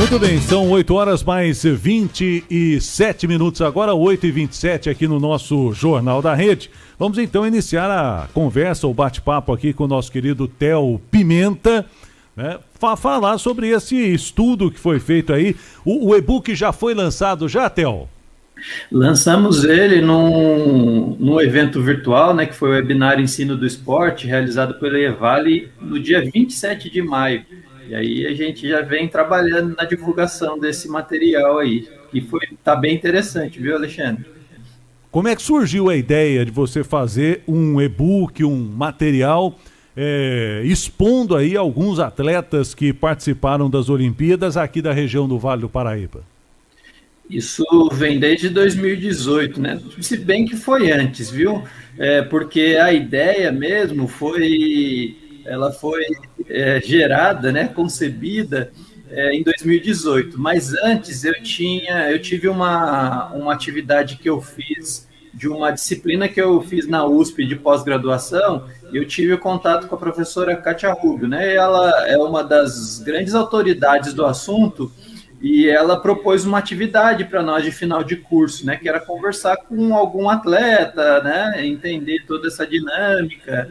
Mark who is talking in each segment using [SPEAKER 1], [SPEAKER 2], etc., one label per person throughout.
[SPEAKER 1] Muito bem, são 8 horas mais 27 minutos agora, 8h27 aqui no nosso Jornal da Rede. Vamos então iniciar a conversa, o bate-papo aqui com o nosso querido Theo Pimenta, né? Falar sobre esse estudo que foi feito aí. O e-book já foi lançado já, Theo?
[SPEAKER 2] Lançamos ele num evento virtual, né, que foi o Webinar Ensino do Esporte, realizado pela Evale no dia 27 de maio. E aí a gente já vem trabalhando na divulgação desse material aí, que tá bem interessante, viu, Alexandre?
[SPEAKER 1] Como é que surgiu a ideia de você fazer um e-book, um material expondo aí alguns atletas que participaram das Olimpíadas aqui da região do Vale do Paraíba?
[SPEAKER 2] Isso vem desde 2018, né? Se bem que foi antes, viu? Porque a ideia mesmo foi gerada, né, concebida em 2018. Mas antes eu tive uma atividade que eu fiz de uma disciplina que eu fiz na USP de pós-graduação. Eu tive contato com a professora Kátia Rubio, né? Ela é uma das grandes autoridades do assunto. E ela propôs uma atividade para nós de final de curso, né, que era conversar com algum atleta, né, entender toda essa dinâmica,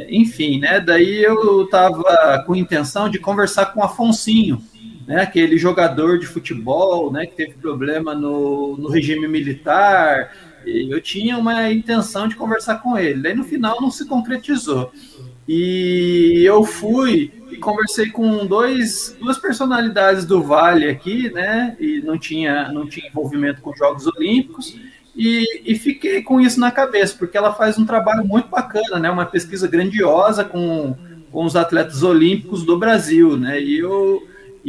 [SPEAKER 2] enfim, né, daí eu estava com intenção de conversar com o Afonsinho, né, aquele jogador de futebol, né, que teve problema no regime militar. Eu tinha uma intenção de conversar com ele, daí no final não se concretizou. E eu fui e conversei com duas personalidades do Vale aqui, né? E não tinha envolvimento com os Jogos Olímpicos, e fiquei com isso na cabeça, porque ela faz um trabalho muito bacana, né? Uma pesquisa grandiosa com os atletas olímpicos do Brasil, né? E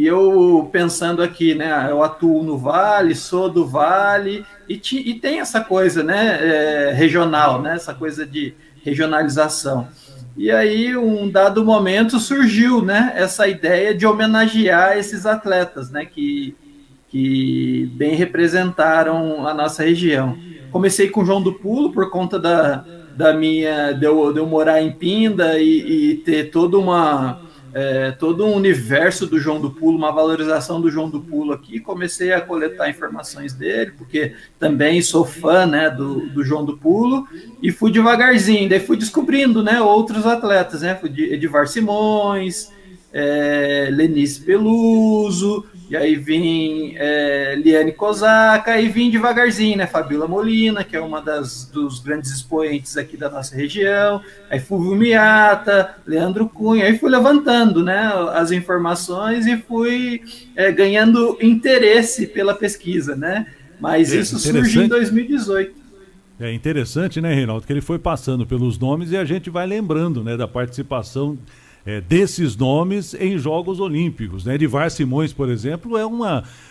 [SPEAKER 2] eu pensando aqui, né? Eu atuo no Vale, sou do Vale, e tem essa coisa, né? Regional, né? Essa coisa de regionalização. E aí, um dado momento, surgiu, né, essa ideia de homenagear esses atletas, né, que bem representaram a nossa região. Comecei com o João do Pulo, por conta de eu morar em Pinda e ter todo um universo do João do Pulo, uma valorização do João do Pulo aqui. Comecei a coletar informações dele, porque também sou fã, né, do João do Pulo, e fui devagarzinho, daí fui descobrindo, né, outros atletas, né, Edivar Simões, Lenice Peluso, e aí vim Liane Kozaka, e vim devagarzinho, né, Fabiola Molina, que é uma dos grandes expoentes aqui da nossa região, aí Fulvio Miata, Leandro Cunha, aí fui levantando, né, as informações e fui ganhando interesse pela pesquisa, né, mas isso surgiu em 2018.
[SPEAKER 1] É interessante, né, Reinaldo, que ele foi passando pelos nomes e a gente vai lembrando, né, da participação desses nomes em Jogos Olímpicos, né? Edivar Simões, por exemplo, é um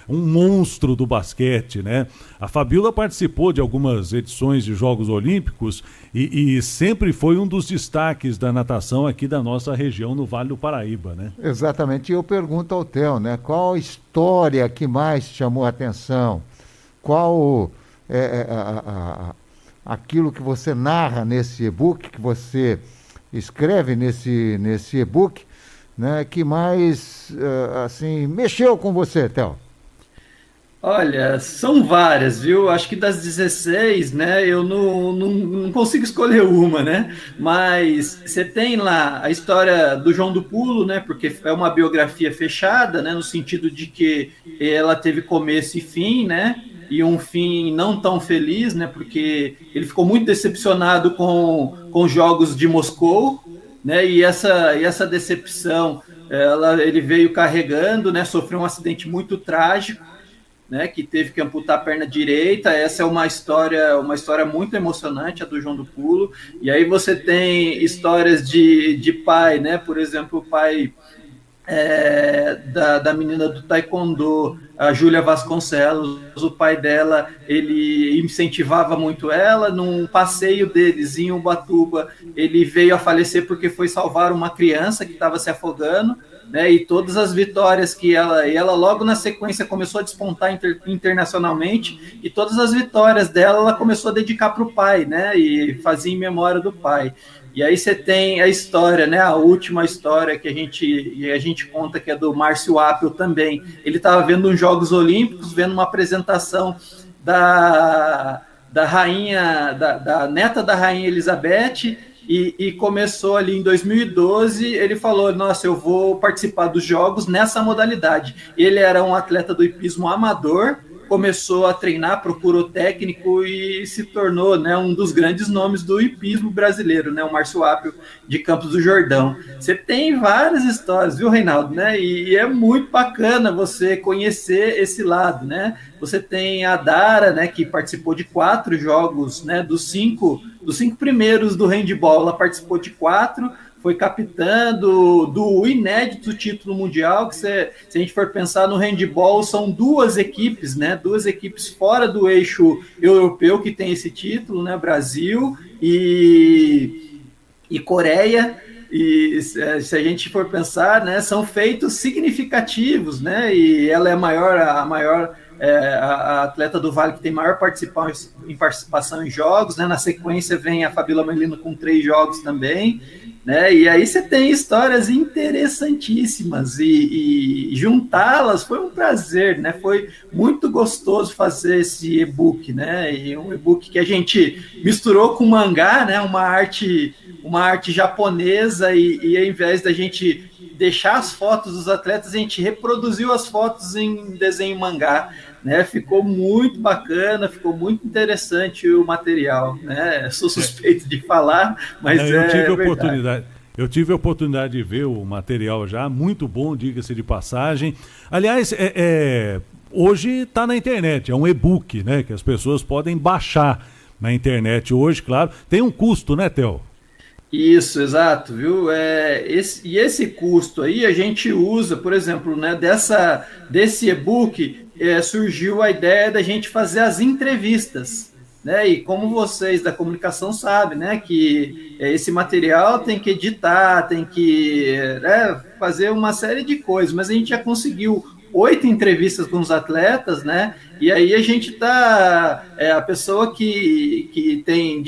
[SPEAKER 1] monstro do basquete, né? A Fabiola participou de algumas edições de Jogos Olímpicos e sempre foi um dos destaques da natação aqui da nossa região no Vale do Paraíba, né?
[SPEAKER 3] Exatamente, e eu pergunto ao Theo, né? Qual a história que mais chamou a atenção? Qual aquilo que você narra nesse e-book, que você escreve nesse e-book, né, que mais, assim, mexeu com você, Theo?
[SPEAKER 2] Olha, são várias, viu? Acho que das 16, né, eu não consigo escolher uma, né? Mas você tem lá a história do João do Pulo, né? Porque é uma biografia fechada, né? No sentido de que ela teve começo e fim, né? E um fim não tão feliz, né? Porque ele ficou muito decepcionado com os Jogos de Moscou, né? E essa decepção, ele veio carregando, né? Sofreu um acidente muito trágico, né? Que teve que amputar a perna direita. Essa é uma história muito emocionante, a do João do Pulo. E aí você tem histórias de pai, né? Por exemplo, o pai da menina do taekwondo, a Júlia Vasconcelos. O pai dela, ele incentivava muito ela. Num passeio deles em Ubatuba, ele veio a falecer porque foi salvar uma criança que estava se afogando, né? E todas as vitórias que ela logo na sequência começou a despontar internacionalmente, e todas as vitórias dela ela começou a dedicar para o pai, né? E fazia em memória do pai. E aí você tem a história, né? A última história que a gente conta, que é do Márcio Apel também. Ele estava vendo os Jogos Olímpicos, vendo uma apresentação da rainha, da neta da rainha Elizabeth, e começou ali em 2012, ele falou, nossa, eu vou participar dos Jogos nessa modalidade. Ele era um atleta do hipismo amador, começou a treinar, procurou técnico e se tornou, né, um dos grandes nomes do hipismo brasileiro, né, o Márcio Apel de Campos do Jordão. Você tem várias histórias, viu, Reinaldo? Né? E é muito bacana você conhecer esse lado, né? Você tem a Dara, né, que participou de 4 jogos, né, dos cinco primeiros do handball, ela participou de 4, foi capitã do inédito título mundial, que se a gente for pensar no handball, são 2 equipes, né? 2 equipes fora do eixo europeu que tem esse título, né? Brasil e Coreia. E se a gente for pensar, né, são feitos significativos, né? E ela é a atleta do Vale que tem maior participação em jogos, né? Na sequência vem a Fabíola Melino com 3 jogos também, né? E aí você tem histórias interessantíssimas e juntá-las foi um prazer, né? Foi muito gostoso fazer esse e-book, né? E um e-book que a gente misturou com mangá, né? Uma arte japonesa e ao invés da gente deixar as fotos dos atletas, a gente reproduziu as fotos em desenho mangá, né? Ficou muito bacana, ficou muito interessante o material, né? Sou suspeito de falar, mas
[SPEAKER 1] eu tive a oportunidade de ver o material já, muito bom, diga-se de passagem. Aliás, hoje está na internet, é um e-book, né? Que as pessoas podem baixar na internet hoje, claro. Tem um custo, né, Theo?
[SPEAKER 2] Isso, exato, viu? Esse custo aí a gente usa, por exemplo, né, desse e-book surgiu a ideia da gente fazer as entrevistas, né? E como vocês da comunicação sabem, né, que esse material tem que editar, tem que fazer uma série de coisas, mas a gente já conseguiu 8 entrevistas com os atletas, né? E aí a gente a pessoa que tem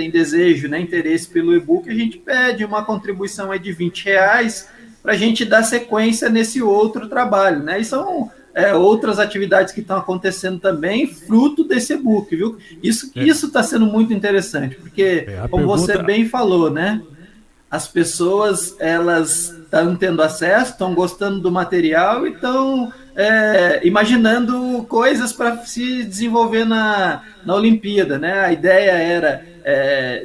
[SPEAKER 2] desejo, né, interesse pelo e-book, a gente pede uma contribuição aí de R$20 para a gente dar sequência nesse outro trabalho, né? E são outras atividades que estão acontecendo também, fruto desse e-book, viu? Isso está sendo muito interessante, porque, como você bem falou, né? As pessoas, elas estão tendo acesso, estão gostando do material e estão imaginando coisas para se desenvolver na Olimpíada, né? A ideia era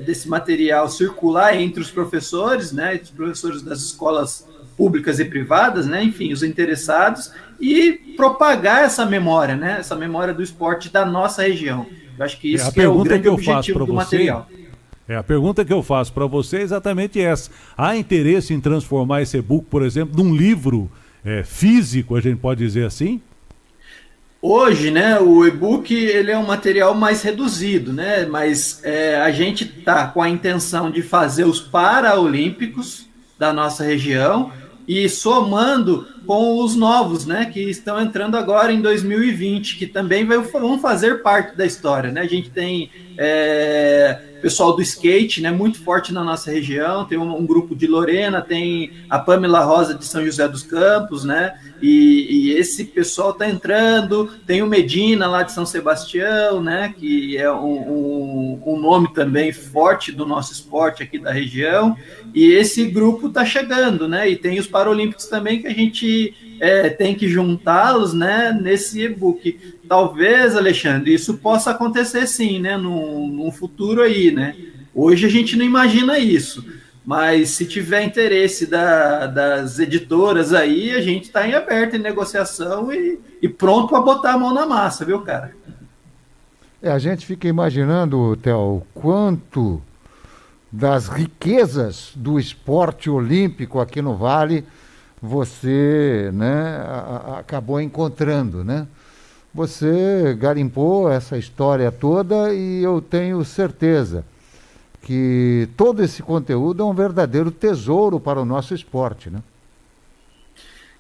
[SPEAKER 2] desse material circular entre os professores, né? Os professores das escolas públicas e privadas, né? Enfim, os interessados, e propagar essa memória, né? Essa memória do esporte da nossa região. Eu acho que isso é o grande objetivo do material.
[SPEAKER 1] A pergunta que eu faço para você é exatamente essa. Há interesse em transformar esse e-book, por exemplo, num livro físico, a gente pode dizer assim?
[SPEAKER 2] Hoje, né, o e-book ele é um material mais reduzido, né? Mas a gente está com a intenção de fazer os paraolímpicos da nossa região e somando com os novos, né, que estão entrando agora em 2020, que também vão fazer parte da história, né? A gente tem pessoal do skate, né, muito forte na nossa região, tem um grupo de Lorena, tem a Pamela Rosa de São José dos Campos, né, e esse pessoal está entrando, tem o Medina lá de São Sebastião, né, que é um nome também forte do nosso esporte aqui da região, e esse grupo está chegando, né, e tem os Paralímpicos também que a gente tem que juntá-los, né, nesse e-book. Talvez, Alexandre, isso possa acontecer sim, né, num futuro aí, né? Hoje a gente não imagina isso, mas se tiver interesse das editoras aí, a gente está em aberto em negociação e pronto para botar a mão na massa, viu, cara?
[SPEAKER 3] A gente fica imaginando, Theo, quanto das riquezas do esporte olímpico aqui no Vale você, né, acabou encontrando, né? Você garimpou essa história toda e eu tenho certeza que todo esse conteúdo é um verdadeiro tesouro para o nosso esporte, né?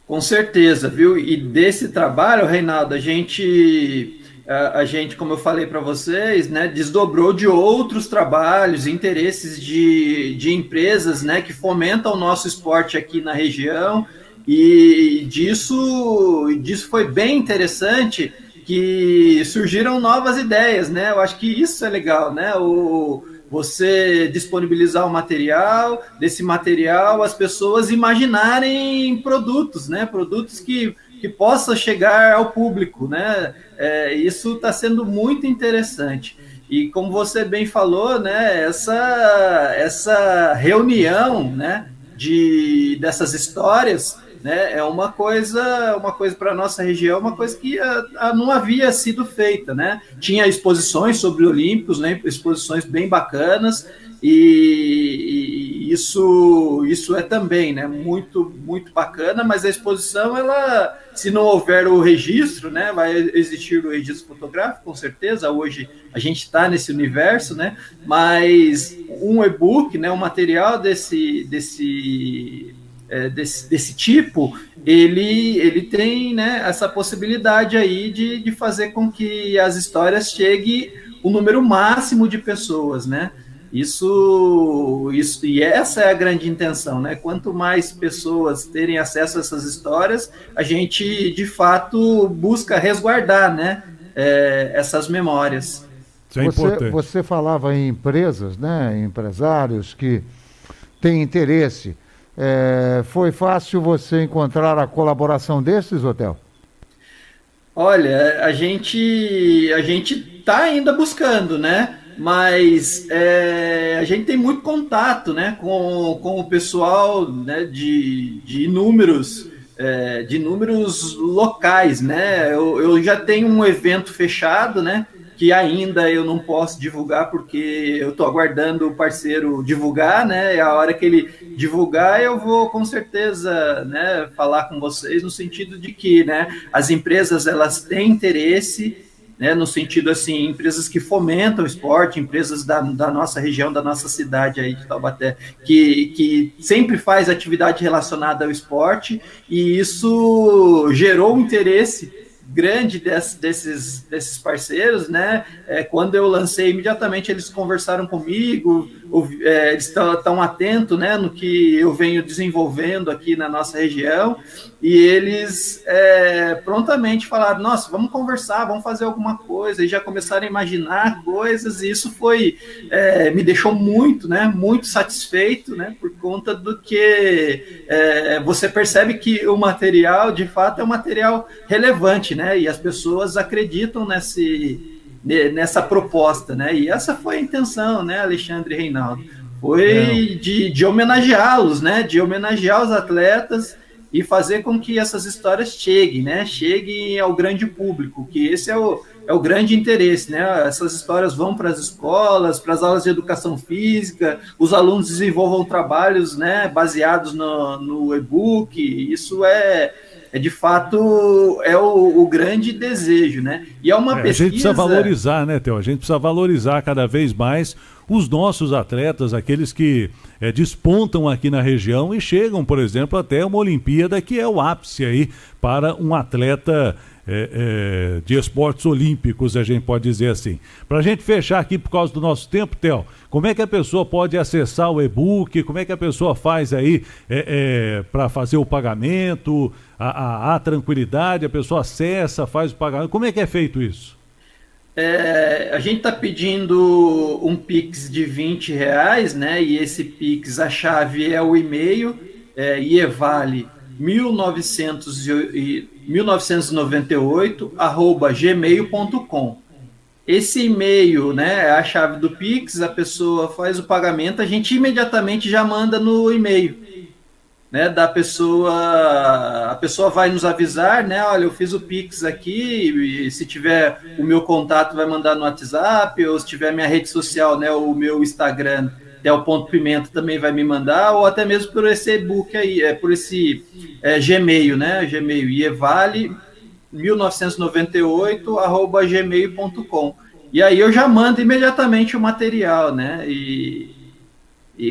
[SPEAKER 2] Com certeza, viu? E desse trabalho, Reinaldo, a gente a gente, como eu falei para vocês, né, desdobrou de outros trabalhos, interesses de empresas, né, que fomentam o nosso esporte aqui na região, e disso foi bem interessante, que surgiram novas ideias, né? Eu acho que isso é legal, né? Você disponibilizar o material, desse material as pessoas imaginarem produtos, né? Produtos que possam chegar ao público, né? Isso está sendo muito interessante. E como você bem falou, né? Essa reunião, né? Dessas histórias, né, é uma coisa para a nossa região, uma coisa que não havia sido feita, né? Tinha exposições sobre Olímpicos, né, exposições bem bacanas, e isso é também, né, muito, muito bacana, mas a exposição, ela, se não houver o registro, né, vai existir o registro fotográfico, com certeza. Hoje a gente está nesse universo, né, mas um e-book, né, um material desse tipo, ele tem, né, essa possibilidade aí de fazer com que as histórias cheguem um número máximo de pessoas, né? Isso, e essa é a grande intenção, né? Quanto mais pessoas terem acesso a essas histórias, a gente, de fato, busca resguardar, né, essas memórias.
[SPEAKER 1] Isso é importante.
[SPEAKER 3] Você falava em empresas, né, empresários que têm interesse. Foi fácil você encontrar a colaboração desses, Otel?
[SPEAKER 2] Olha, a gente está ainda buscando, né? Mas a gente tem muito contato, né, com o pessoal, né, de inúmeros locais, né? Eu já tenho um evento fechado, né, que ainda eu não posso divulgar, porque eu estou aguardando o parceiro divulgar, né? E a hora que ele divulgar, eu vou com certeza, né, falar com vocês, no sentido de que, né, as empresas, elas têm interesse, né, no sentido assim, empresas que fomentam o esporte, empresas da nossa região, da nossa cidade aí de Taubaté, que sempre faz atividade relacionada ao esporte, e isso gerou um interesse grande desses parceiros, né? Quando eu lancei, imediatamente eles conversaram comigo, eles estão atentos, né, no que eu venho desenvolvendo aqui na nossa região, e eles prontamente falaram: nossa, vamos conversar, vamos fazer alguma coisa, e já começaram a imaginar coisas, e isso me deixou muito, né, muito satisfeito, né, por conta do que você percebe que o material, de fato, é um material relevante, né, e as pessoas acreditam nessa proposta, né? E essa foi a intenção, né, Alexandre e Reinaldo? Foi de homenageá-los, né? De homenagear os atletas e fazer com que essas histórias cheguem, né? Cheguem ao grande público, que esse é o grande interesse, né? Essas histórias vão para as escolas, para as aulas de educação física, os alunos desenvolvam trabalhos, né, baseados no e-book. Isso de fato, o grande desejo, né? E é uma pesquisa...
[SPEAKER 1] A gente precisa valorizar, né, Theo? A gente precisa valorizar cada vez mais os nossos atletas, aqueles que despontam aqui na região e chegam, por exemplo, até uma Olimpíada, que é o ápice aí para um atleta de esportes olímpicos, a gente pode dizer assim. Para a gente fechar aqui por causa do nosso tempo, Theo, como é que a pessoa pode acessar o e-book? Como é que a pessoa faz aí para fazer o pagamento? A tranquilidade, a pessoa acessa, faz o pagamento. Como é que é feito isso?
[SPEAKER 2] A gente está pedindo um Pix de R$20, né? E esse Pix, a chave é o e-mail, ievale 1998 @gmail.com. Esse e-mail, né, é a chave do Pix, a pessoa faz o pagamento, a gente imediatamente já manda no e-mail, né, a pessoa vai nos avisar, né, olha, eu fiz o Pix aqui, e se tiver o meu contato vai mandar no WhatsApp, ou se tiver minha rede social, né, o meu Instagram, Theo.Pimenta, também vai me mandar, ou até mesmo por esse e-book aí, por esse Gmail, né, Gmail, ievale 1998 @gmail.com. E aí eu já mando imediatamente o material, né, e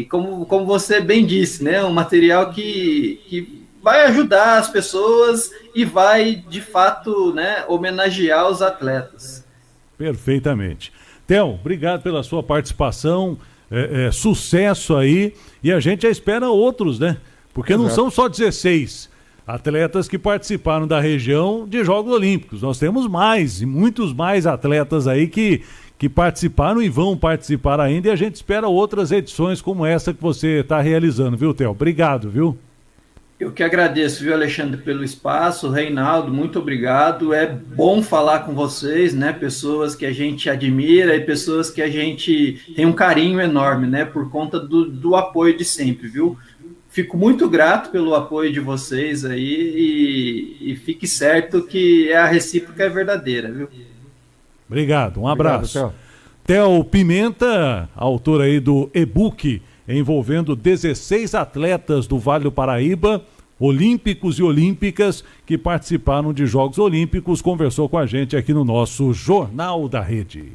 [SPEAKER 2] como você bem disse, né, um material que vai ajudar as pessoas e vai, de fato, né, homenagear os atletas.
[SPEAKER 1] Perfeitamente. Theo, obrigado pela sua participação, sucesso aí, e a gente já espera outros, né? Porque não são só 16 atletas que participaram da região de Jogos Olímpicos, nós temos mais, e muitos mais atletas aí que participaram e vão participar ainda, e a gente espera outras edições como essa que você está realizando, viu, Theo? Obrigado, viu?
[SPEAKER 2] Eu que agradeço, viu, Alexandre, pelo espaço. Reinaldo, muito obrigado. É bom falar com vocês, né? Pessoas que a gente admira e pessoas que a gente tem um carinho enorme, né? Por conta do apoio de sempre, viu? Fico muito grato pelo apoio de vocês aí e fique certo que a recíproca é verdadeira, viu?
[SPEAKER 1] Obrigado, um abraço.
[SPEAKER 3] Obrigado,
[SPEAKER 1] Theo Pimenta, autor aí do e-book envolvendo 16 atletas do Vale do Paraíba, olímpicos e olímpicas, que participaram de Jogos Olímpicos, conversou com a gente aqui no nosso Jornal da Rede.